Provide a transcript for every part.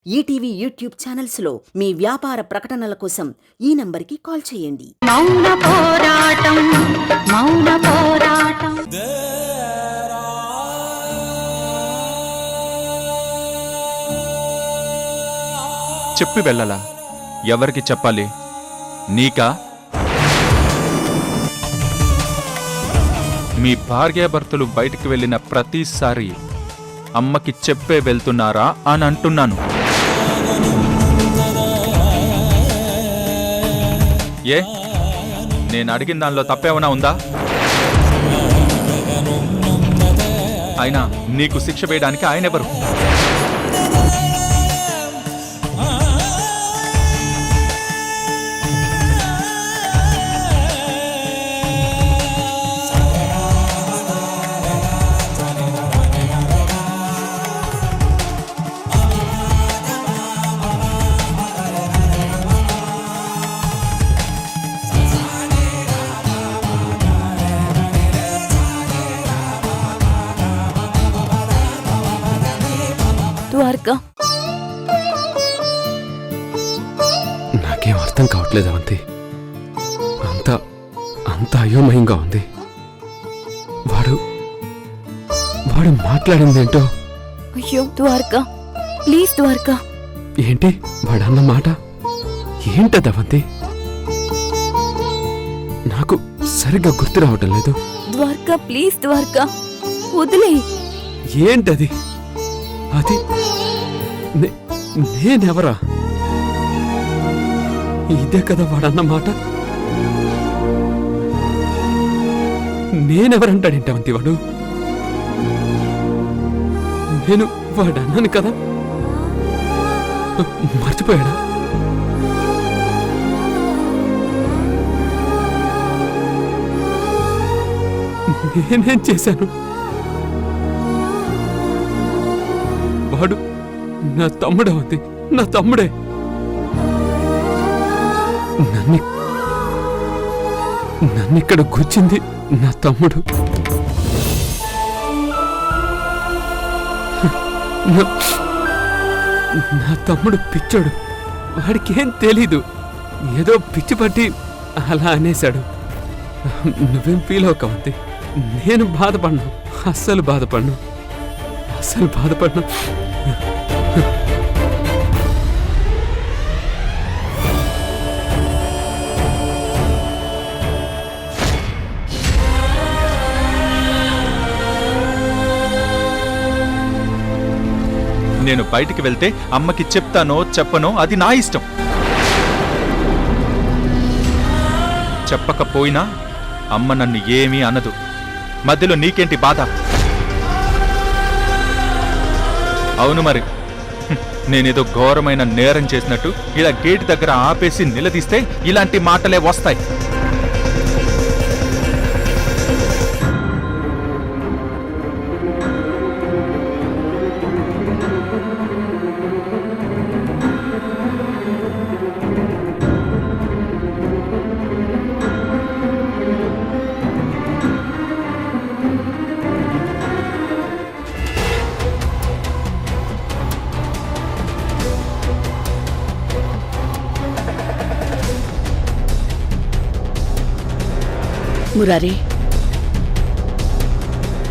ETV YouTube ఛానల్స్లో మీ వ్యాపార ప్రకటనల కోసం ఈ నంబర్కి కాల్ చేయండి. మౌన పోరాటం మౌన పోరాటం. చెప్పి వెళ్ళాలా? ఎవరికి చెప్పాలి? నీకా? మీ భార్యాభర్తలు బయటికి వెళ్ళిన ప్రతిసారి అమ్మకి చెప్పే వెళ్తున్నారా అని అంటున్నాను. ఏ నేను అడిగిన దానిలో తప్పేమైనా ఉందా? అయినా నీకు శిక్ష వేయడానికి ఆయనెవరు? ద్వారకా, నాకేం అర్థం కావట్లేదు అవంతి. అంత అయోమయంగా ఉంది. వాడు మాట్లాడిందేంటో. అయ్యో ద్వారకా, ప్లీజ్ ద్వారకా. ఏంటి వాడన్న మాట? ఏంటది అవంతి? నాకు సరిగ్గా గుర్తు రావటం లేదు. ద్వారకా ప్లీజ్ ద్వారకా, వదిలే. ఏంటది? అది నేనెవరా? ఇదే కదా వాడన్న మాట. నేనెవరంటాడేంటవంతి వాడు? నేను వాడన్నాను కదా, మర్చిపోయాడా? నేనేం చేశాను? వాడు నా తమ్ముడే ఉంది, నా తమ్ముడే. నన్నిక్కడ కూర్చింది నా తమ్ముడు. నా తమ్ముడు పిచ్చోడు. వాడికేం తెలీదు. ఏదో పిచ్చి పట్టి అలా అనేశాడు. నువ్వేం ఫీల్ అవ్వకవంతి. నేను బాధపడ్ను, అస్సలు బాధపడ్ను. నేను బయటికి వెళ్తే అమ్మకి చెప్తానో చెప్పనో అది నా ఇష్టం. చెప్పకపోయినా అమ్మ నన్ను ఏమీ అనదు. మధ్యలో నీకేంటి బాధ? అవును మరి, నేనేదో ఘోరమైన నేరం చేసినట్టు ఇలా గేట్ దగ్గర ఆపేసి నిలదీస్తే ఇలాంటి మాటలే వస్తాయి. మురారి,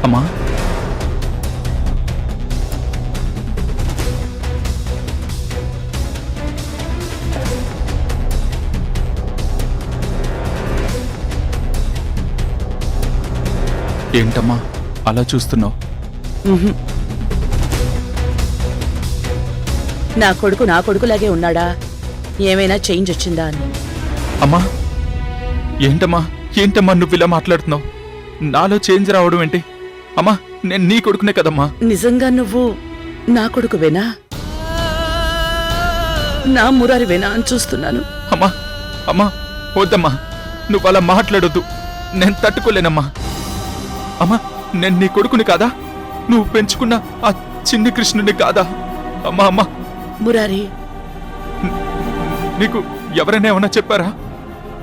అమ్మా, ఏంటమ్మా అలా చూస్తున్నావు? నా కొడుకులాగే ఉన్నాడా? ఏమైనా చేంజ్ వచ్చిందా అని. అమ్మా ఏంటమ్మా నువ్వు ఇలా మాట్లాడుతున్నావు? నాలో చేంజ్ రావడం ఏంటి? అమ్మా నేను నీ కొడుకునే కదమ్మా. నిజంగా నువ్వు నా కొడుకువేనా? నా మురారివేనా అని చూస్తున్నాను. అమ్మా వద్దమ్మా, నువ్వు అలా మాట్లాడొద్దు. నేను తట్టుకోలేనమ్మా. అమ్మా నేను నీ కొడుకుని కాదా? నువ్వు పెంచుకున్న ఆ చిన్ని కృష్ణుని కాదా? అమ్మా మురారి, నీకు ఎవరైనా ఏమన్నా చెప్పారా?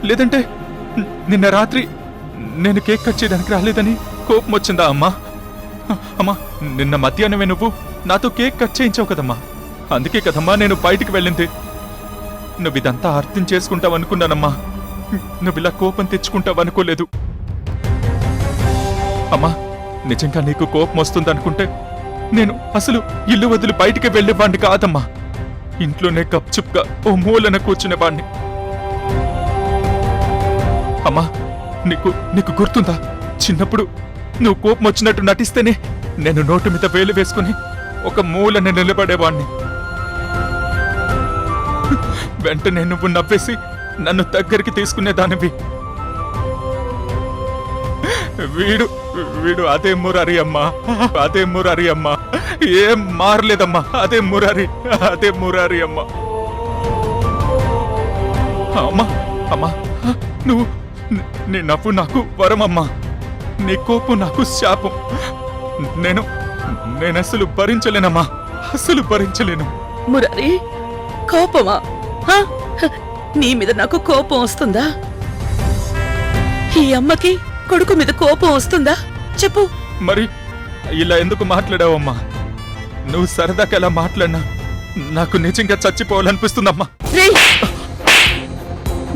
లేదంటే నిన్న రాత్రి నేను కేక్ కట్ చేయడానికి రాలేదని కోపం వచ్చిందా అమ్మా? అమ్మా నిన్న మధ్యాహ్నమే నువ్వు నాతో కేక్ కట్ చేయించావు కదమ్మా. అందుకే కదమ్మా నేను బయటికి వెళ్ళింది. నువ్విదంతా అర్థం చేసుకుంటావనుకున్నానమ్మా. నువ్విలా కోపం తెచ్చుకుంటావనుకోలేదు. అమ్మా, నిజంగా నీకు కోపం వస్తుందనుకుంటే నేను అసలు ఇల్లు వదిలి బయటికి వెళ్ళేవాణ్ణి కాదమ్మా. ఇంట్లోనే గప్చుప్గా ఓ మూలన కూర్చునేవాణ్ణి. అమ్మా, నీకు గుర్తుందా? చిన్నప్పుడు నువ్వు కోపం వచ్చినట్టు నటిస్తేనే నేను నోటి మీద వేలు వేసుకుని ఒక మూలన నిలబడేవాణ్ణి. వెంటనే నువ్వు నవ్వేసి నన్ను దగ్గరికి తీసుకునేదానివి. వీడు అదే మురారి అమ్మా, అదే మురారి అమ్మా. ఏం మారలేదమ్మా, అదే మురారి అమ్మా. అమ్మా అమ్మా, నువ్వు నీ నవ్వు నాకు వరమమ్మా, నీ కోపం నాకు శాపం. నేను అసలు భరించలేనమ్మా, అసలు భరించలేను. మురారి, కోపమా? హ? నీ మీద నాకు కోపం వస్తుందా? ఈ అమ్మకి కొడుకు మీద కోపం వస్తుందా? చెప్పు. మరి ఇలా ఎందుకు మాట్లాడావమ్మా? నువ్వు సరదాగా ఎలా మాట్లాడినా నాకు నిజంగా చచ్చిపోవాలనిపిస్తుందమ్మా. రేయ్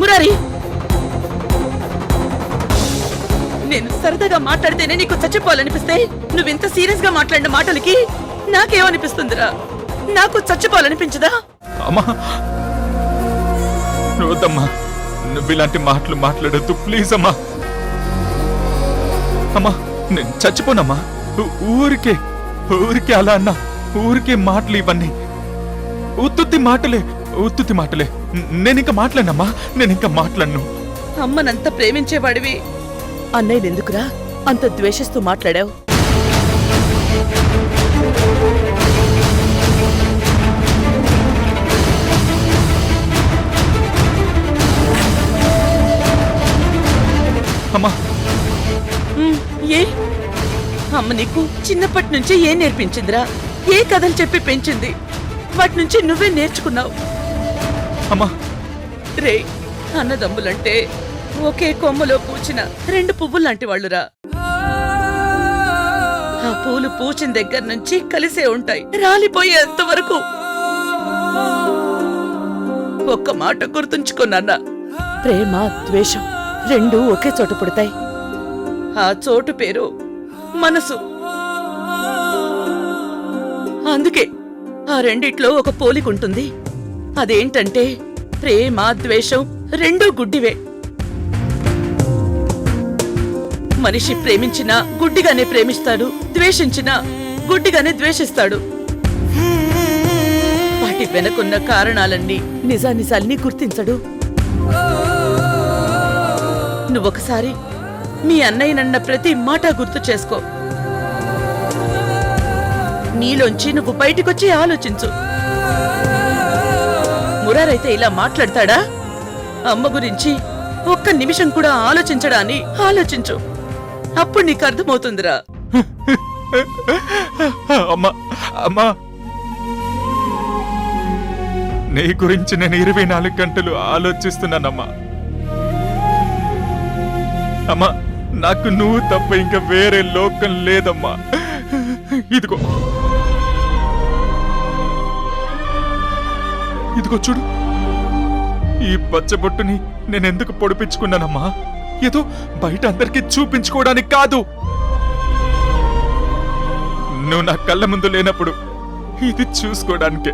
మురారి, నేను సరదాగా మాట్లాడితేనే నీకు చచ్చిపోవాలనిపిస్తే నువ్వింత సీరియస్ గా మాట్లాడిన మాటలకి నాకేమనిపిస్తుందిరా? నాకు చచ్చిపోవాలనిపించదా? అమ్మా, వద్దమ్మా, నువ్వు ఇలాంటి మాటలు మాట్లాడొద్దు ప్లీజ్ అమ్మా. అమ్మా, నేను చచ్చిపోనమ్మా. ఊరికే అలా అన్నా, ఊరికే మాటలు ఇవన్నీ ఉత్తుత్తి మాటలే. నేనింక మాట్లాడినమ్మా, నేనింక మాట్లాడను. అమ్మనంత ప్రేమించేవాడివి అన్నయ్యనెందుకురా అంత ద్వేషిస్తూ మాట్లాడావు? అమ్మా, ఏ అమ్మ నీకు చిన్నప్పటి నుంచే ఏం నేర్పించిందిరా? ఏ కథలు చెప్పి పెంచింది? వాటి నుంచి నువ్వే నేర్చుకున్నావు. అమ్మా, రే, అన్నదమ్ములంటే ఒకే కొమ్మలో పూచిన రెండు పువ్వుల్లాంటి వాళ్ళురా. ఆ పూలు పూచిన దగ్గర నుంచి కలిసే ఉంటాయి, రాలిపోయేంత వరకు. ఒక్క మాట గుర్తుంచుకున్నా, ప్రేమ ద్వేషం రెండూ ఒకే చోట పుడతాయి. ఆ చోటు పేరు మనసు. అందుకే ఆ రెండిట్లో ఒక పోలికుంటుంది. అదేంటంటే ప్రేమ ద్వేషం రెండూ గుడ్డివే. మనిషి ప్రేమించినా గుడ్డిగానే ప్రేమిస్తాడు, ద్వేషించినా గుడ్డిగానే ద్వేషిస్తాడు. వాటి వెనకున్న కారణాలన్నీ నిజానిజాల్ని గుర్తించడు. నువ్వొకసారి మీ అన్నయ్యనన్న ప్రతి మాట గుర్తు చేసుకో. నీలోంచి నువ్వు బయటికొచ్చి ఆలోచించు. మురారైతే ఇలా మాట్లాడతాడా? అమ్మ గురించి ఒక్క నిమిషం కూడా ఆలోచించడాన్ని ఆలోచించు. అప్పుడు నీకు అర్థమవుతుందిరా. అమ్మా, నీ గురించి నేను 24 గంటలు ఆలోచిస్తున్నానమ్మా. అమ్మా, నాకు నువ్వు తప్ప ఇంకా వేరే లోకం లేదమ్మా. ఇదిగో చూడు, ఈ పచ్చబొట్టుని నేనెందుకు పొడిపించుకున్నానమ్మా? ఏదో బయట అందరికీ చూపించుకోవడానికి కాదు. నువ్వు నా కళ్ళ ముందు లేనప్పుడు ఇది చూసుకోవడానికే.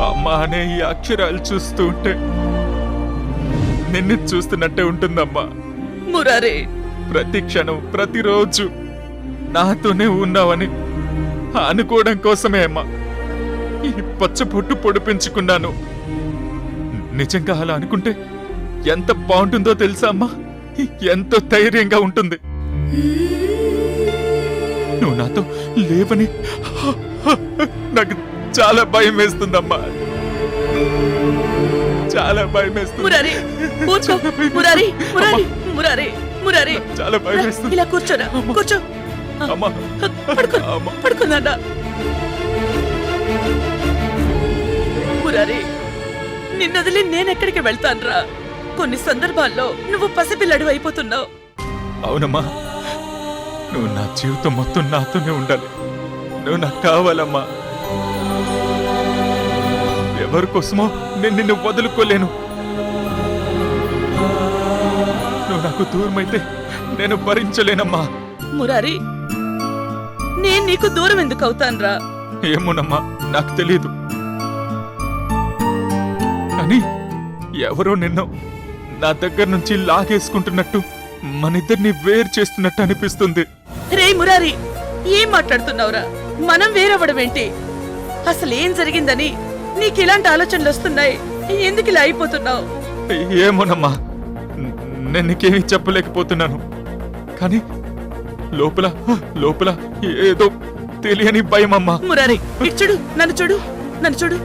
అమ్మా అనే ఈ అక్షరాలు చూస్తూ ఉంటే నిన్ను చూస్తున్నట్టే ఉంటుందమ్మా. మురారే, ప్రతి క్షణం ప్రతిరోజు నాతోనే ఉన్నావని అనుకోవడం కోసమే అమ్మా ఈ పచ్చబొట్టు పొడిపించుకున్నాను. నిజంగా అలా అనుకుంటే ఎంత బాగుంటుందో తెలుసా అమ్మా? ఎంతో ధైర్యంగా ఉంటుంది. నువ్వు నాతో లేవని నాకు చాలా భయం వేస్తుందమ్మా, చాలా భయం వేస్తుంది. మురారి, కూర్చో. మురారి, మురారి, మురారి, మురారి, చాలా భయం వేస్తుంది. ఇలా కూర్చోరా, కూర్చో. అమ్మా, పడుకున్నా. మురారి, నిన్నొదిలి నేనెక్కడికి వెళ్తాన్రా? కొన్ని సందర్భాల్లో నువ్వు పసిపిల్లడు అయిపోతున్నావు. అవునమ్మా, నువ్వు నా జీవితం మొత్తం నాతోనే ఉండాలి. నువ్వు నాకు కావాలమ్మా. ఎవరి కోసమో నేను నిన్ను వదులుకోలేను. నువ్వు నాకు దూరమైతే నేను భరించలేనమ్మా. మురారి, నేను నీకు దూరం ఎందుకు అవుతానురా? ఏమోనమ్మా, నాకు తెలీదు. కానీ ఎవరో నిన్ను నా దగ్గర నుంచి లాగేసుకుంటున్నట్టు, మనిద్దరిని వేరు చేస్తున్నట్టు అనిపిస్తుంది. రే మురారి, ఏం మాట్లాడుతున్నావురా? మనం వేరవ్వడమేంటి? అసలేం జరిగిందని నీకు ఇలాంటి ఆలోచనలు వస్తున్నాయి? ఎందుకు ఇలా అయిపోతున్నావు? ఏమోనమ్మా, నేను నీకేమీ చెప్పలేకపోతున్నాను. కానీ లోపల లోపల ఏదో తెలియని భయమమ్మా. మురారి, ఇటు చూడు, నన్ను చూడు, నన్ను చూడు.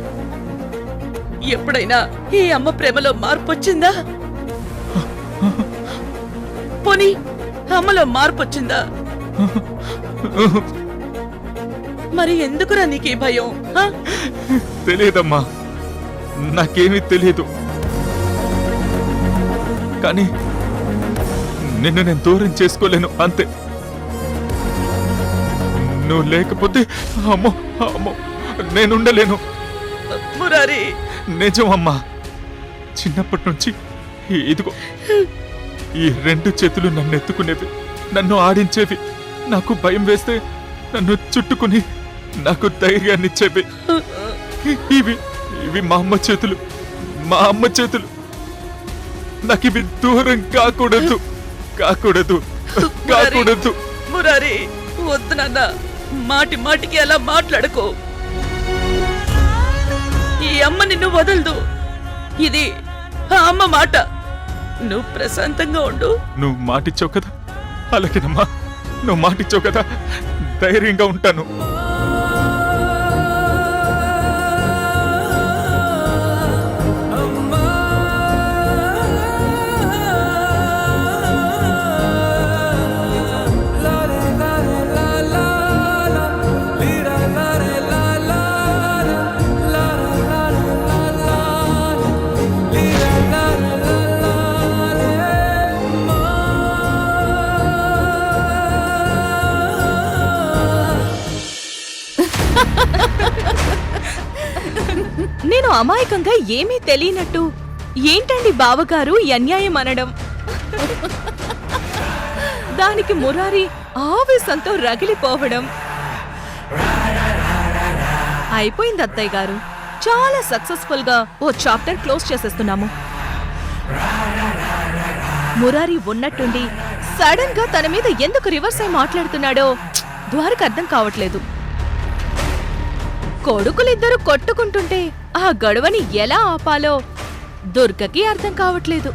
ఎప్పుడైనా ఈ అమ్మ ప్రేమలో మార్పు వచ్చిందా? పోనీ అమ్మలో మార్పు వచ్చిందా? మరి ఎందుకురా నీకు ఈ భయం? తెలియదమ్మా, నాకేమీ తెలియదు. కానీ నిన్ను నేను దూరం చేసుకోలేను, అంతే. నువ్వు లేకపోతే అమ్మో అమ్మో నేనుండలేను. మురారి, నిజం అమ్మా. చిన్నప్పటి నుంచి ఇదిగో ఈ రెండు చేతులు నన్ను ఎత్తుకునేవి, నన్ను ఆడించేవి. నాకు భయం వేస్తే నన్ను చుట్టుకుని నాకు ధైర్యాన్నిచ్చేవి. ఇవి ఇవి మా అమ్మ చేతులు, మా అమ్మ చేతులు. నాకు ఇవి దూరం కాకూడదు, కాకూడదు, కాకూడదు. మురారి, వద్దు నాన్న, మాటి మాటికి అలా మాట్లాడుకో. ఈ అమ్మ నిన్ను వదలదు. ఇది ఆ అమ్మ మాట. నువ్వు ప్రశాంతంగా ఉండు. నువ్వు మాటిచ్చావు కదా, అలాగేనమ్మా. నువ్వు మాటిచ్చావు కదా, ధైర్యంగా ఉంటాను. నేను అమాయకంగా ఏమీ తెలియనట్టు ఏంటండి బావగారు ఈ అన్యాయం అనడం? దానికి మురారి ఆవేశంతో రగిలిపోవడం. అయిపోయింది అత్తయ్య గారు, చాలా సక్సెస్ఫుల్ గా ఓ చాప్టర్ క్లోజ్ చేసేస్తున్నాము. మురారి ఉన్నట్టుండి సడన్ గా తన మీద ఎందుకు రివర్స్ అయి మాట్లాడుతున్నాడో ద్వారక అర్థం కావట్లేదు. కొడుకులిద్దరూ కొట్టుకుంటుంటే ఆ గొడవని ఎలా ఆపాలో దుర్గకి అర్థం కావట్లేదు.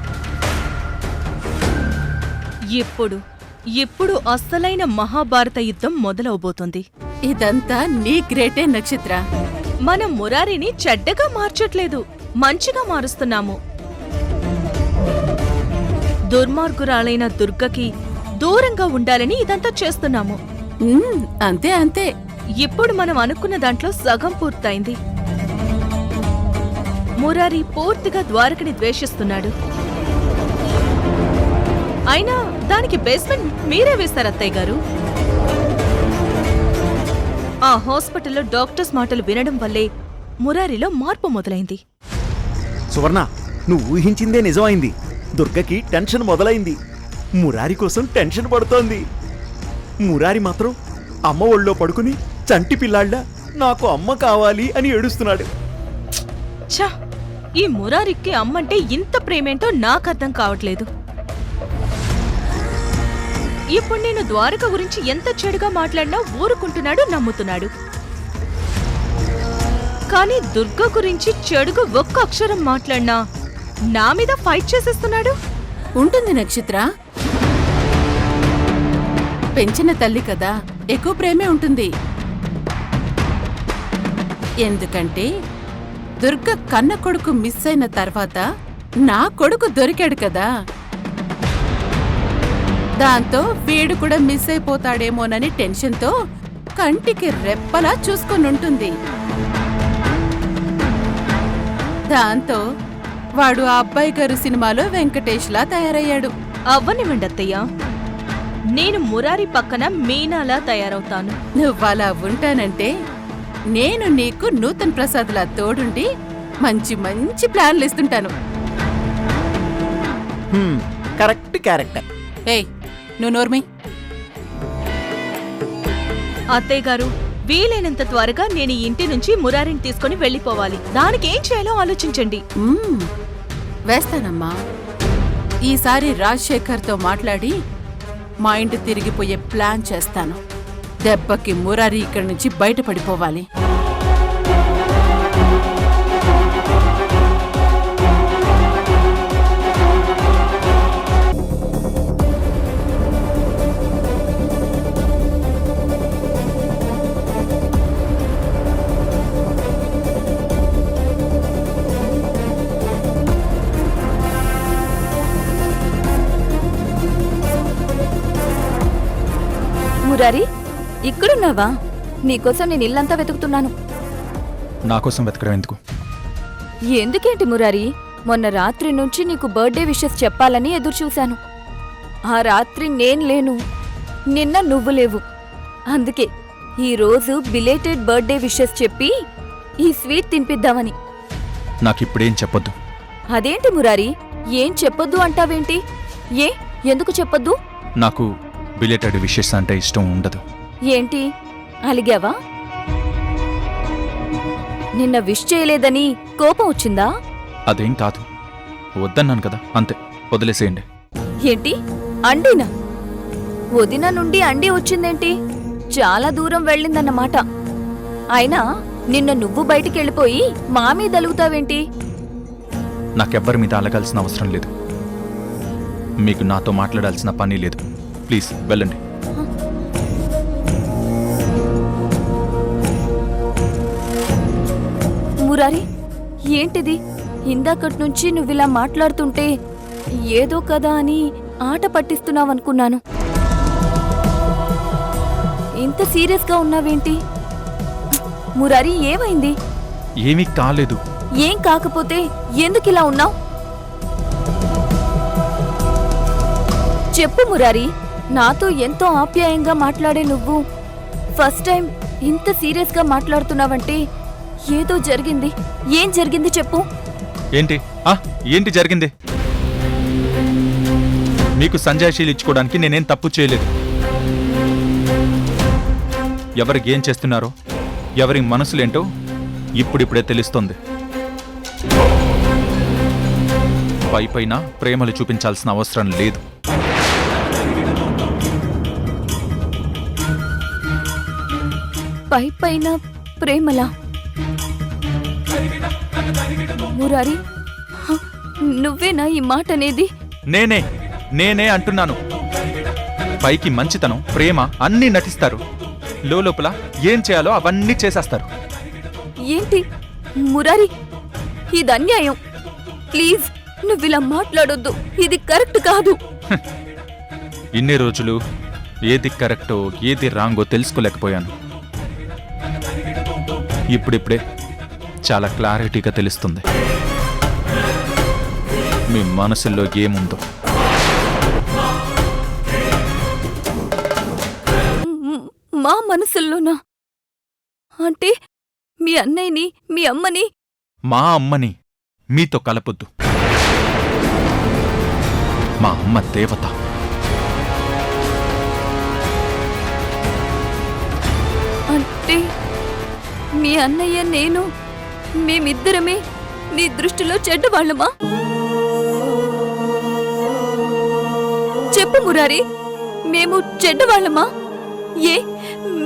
ఇప్పుడు అస్సలైన మహాభారత యుద్ధం మొదలవబోతుంది. ఇదంతా నీ గ్రేటే నక్షత్ర. మనం మురారిని చెడ్డగా మార్చట్లేదు, మంచిగా మారుస్తున్నాము. దుర్మార్గురాలైన దుర్గకి దూరంగా ఉండాలని ఇదంతా చేస్తున్నాము. అంతే అంతే. ఇప్పుడు మనం అనుకున్న దాంట్లో సగం పూర్తయింది. మురారి పూర్తిగా ద్వారకని ద్వేషిస్తున్నాడు. అయినా దానికి బేస్మెంట్ మీరే వేస్తారు అత్తయ్య గారు. ఆ హాస్పిటల్లో డాక్టర్స్ మాటలు వినడం వల్లే మురారిలో మార్పు మొదలైంది. సువర్ణ, నువ్వు ఊహించిందే నిజమైంది. దుర్గకి టెన్షన్ మొదలైంది. మురారి కోసం టెన్షన్ పడుతోంది. మురారి మాత్రం అమ్మ ఒళ్ళో పడుకుని చంటి పిల్లాళ్ళ నాకు అమ్మ కావాలి అని ఏడుస్తున్నాడు. ఛా, ఈ మురారికి అమ్మంటే ఇంత ప్రేమేంటో నాకర్థం కావట్లేదు. ఇప్పుడు నేను ద్వారక గురించి ఎంత చెడుగా మాట్లాడినా ఊరుకుంటున్నాడు, నమ్ముతున్నాడు. కానీ దుర్గ గురించి చెడుగా ఒక్క అక్షరం మాట్లాడినా నా మీద ఫైట్ చేసేస్తున్నాడు. ఉంటుంది నక్షత్ర. పెంచిన తల్లి కదా, ఎక్కువ ప్రేమే ఉంటుంది. ఎందుకంటే దుర్గ కన్న కొడుకు మిస్ అయిన తర్వాత నా కొడుకు దొరికాడు కదా. దాంతో వీడు కూడా మిస్ అయిపోతాడేమోనని టెన్షన్తో కంటికి రెప్పలా చూసుకొనుంటుంది. దాంతో వాడు ఆ అబ్బాయి గారు సినిమాలో వెంకటేష్లా తయారయ్యాడు. అవ్వనివ్వండి అత్తయ్య. నేను మురారి పక్కన మీనాలా తయారవుతాను. నువ్వలా ఉంటానంటే నేను నీకు నూతన్ ప్రసాద్లా తోడుండి మంచి మంచి ప్లాన్లు ఇస్తుంటాను. Correct character. ఏయ్, నువ్వు నోర్మి. అత్తయ్య గారు, వీలైనంత త్వరగా నేను ఈ ఇంటి నుంచి మురారిని తీసుకుని వెళ్ళిపోవాలి. దానికి ఏం చేయాలో ఆలోచించండి. వేస్తానమ్మా. ఈసారి రాజశేఖర్తో మాట్లాడి మా ఇంటి తిరిగిపోయే ప్లాన్ చేస్తాను. దెబ్బకి మురారి ఇక్కడి నుంచి బయటపడిపోవాలి. మురారి, ఇక్కడున్నావా? నీకోసం నేను ఇల్లంతా వెతుకుతున్నాను. నా కోసం వెతకడం ఎందుకు? ఎందుకేంటి మురారి, మొన్న రాత్రి నుంచి నీకు బర్త్డే విషెస్ చెప్పాలని ఎదురుచూశాను. ఆ రాత్రి నేను లేను, నిన్న నువ్వు లేవు. అందుకే ఈరోజు బిలేటెడ్ బర్త్డే విషెస్ చెప్పి ఈ స్వీట్ తినిపిద్దామని. నాకిప్పుడేం చెప్పొద్దు. అదేంటి మురారి, ఏం చెప్పొద్దు అంటావేంటి? ఎందుకు చెప్పొద్దు? నాకు బిలేటెడ్ విషెస్ అంటే ఇష్టం ఉండదు. ఏంటి, అలిగావా? నిన్న విష్ చేయలేదని కోపం వచ్చిందా? అదేం కాదు, వద్దన్నాను కదా, అంతే, వదిలేసేయండి. ఏంటి, అండినా? వదిన నుండి అండి వచ్చిందేంటి? చాలా దూరం వెళ్ళిందన్నమాట. అయినా నిన్న నువ్వు బయటికెళ్ళిపోయి మా మీద అలుగుతావేంటి? నాకెవ్వరి మీద అలగాల్సిన అవసరం లేదు. మీకు నాతో మాట్లాడాల్సిన పని లేదు. ప్లీజ్ వెళ్ళండి. మురారి, ఏంటిది? ఇందాకటి నుంచి నువ్విలా మాట్లాడుతుంటే ఏదో కదా అని ఆట పట్టిస్తున్నావనుకున్నాను. ఇంత సీరియస్గా ఉన్నావేంటి? మురారి, ఏమైంది? ఏమీ కాలేదు. ఏం కాకపోతే ఎందుకిలా ఉన్నావు? చెప్పు మురారి. నాతో ఎంతో ఆప్యాయంగా మాట్లాడే నువ్వు ఫస్ట్ టైం ఇంత సీరియస్గా మాట్లాడుతున్నావంటే ఏదో జరిగింది. ఏం జరిగింది చెప్పు. ఏంటి జరిగింది? మీకు సంజాయిషీలు ఇచ్చుకోవడానికి నేనేం తప్పు చేయలేదు. ఎవరికి ఏం చేస్తున్నారో, ఎవరి మనసులేంటో ఇప్పుడిప్పుడే తెలుస్తుంది. పైపైన ప్రేమలు చూపించాల్సిన అవసరం లేదు. పైపైన ప్రేమలా? మురారి, నువ్వేనా ఈ మాట అనేది? నేనే అంటున్నాను. పైకి మంచితనం, ప్రేమ అన్నీ నటిస్తారు, లోపల ఏం చేయాలో అవన్నీ చేసేస్తారు. ఏంటి మురారి, ఇది అన్యాయం. ప్లీజ్, నువ్విలా మాట్లాడొద్దు. ఇది కరెక్ట్ కాదు. ఇన్ని రోజులు ఏది కరెక్టో ఏది రాంగో తెలుసుకోలేకపోయాను. ఇప్పుడిప్పుడే చాలా క్లారిటీగా తెలుస్తుంది మీ మనసుల్లో ఏముందో. మా మనసుల్లోనా? అంటే మీ అన్నయ్యని, మీ అమ్మని? మా అమ్మని మీతో కలపొద్దు. మా అమ్మ దేవత. అంటే మీ అన్నయ్య, నేను, మేమిద్దరమే నీ దృష్టిలో చెడ్డవాళ్ళమా? చెప్పు మురారి, మేము చెడ్డవాళ్ళమా?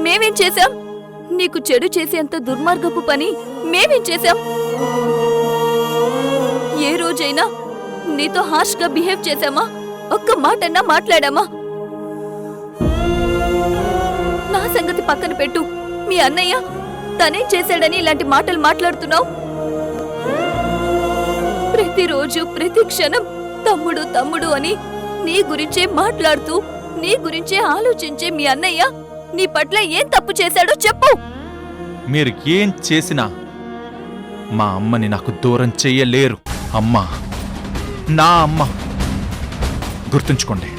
మేమేం చేశాం? నీకు చెడు చేసేంత దుర్మార్గపు పని మేమేం చేశాం? ఏ రోజైనా నీతో హార్ష్గా బిహేవ్ చేశామా? ఒక్క మాటన్నా మాట్లాడామా? నా సంగతి పక్కన పెట్టు. మీ అన్నయ్య తనేం చేశాడని ఇలాంటి మాటలు మాట్లాడుతున్నావు? ప్రతిరోజు ప్రతి క్షణం తమ్ముడు తమ్ముడు అని నీ గురించే మాట్లాడుతూ నీ గురించే ఆలోచించే మీ అన్నయ్య నీ పట్ల ఏం తప్పు చేశాడో చెప్పు. మీరు ఏం చేసినా మా అమ్మని నాకు దూరం చెయ్యలేరు. అమ్మా, నా అమ్మ, గుర్తుంచుకోండి.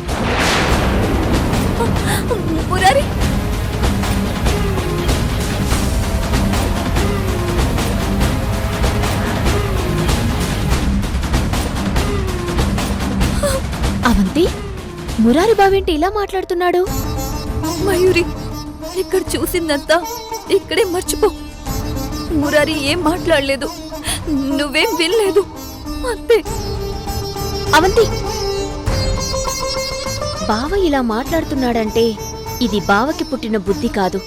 అవంతి మురారి బావేంటి ఇలా మాట్లాడుతున్నాడు? మయూరి, ఇక్కడ చూసిందంతా ఇక్కడే మర్చిపో. మురారి ఏం మాట్లాడలేదు, నువ్వేం వినలేదు, అంతే. అవంతి, బావ ఇలా మాట్లాడుతున్నాడంటే ఇది బావకి పుట్టిన బుద్ధి కాదు.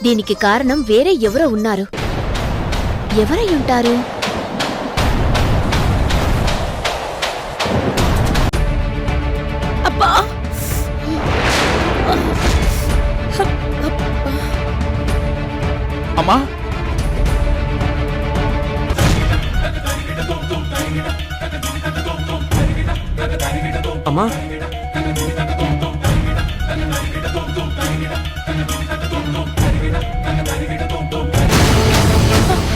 దీనికి కారణం వేరే ఎవరో ఉన్నారు. ఎవరై ఉంటారు? అబ్బా! అమ్మా అమ్మా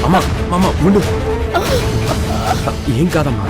అమ్మా అమ్మా ఉండు. ఏం కాదమ్మా.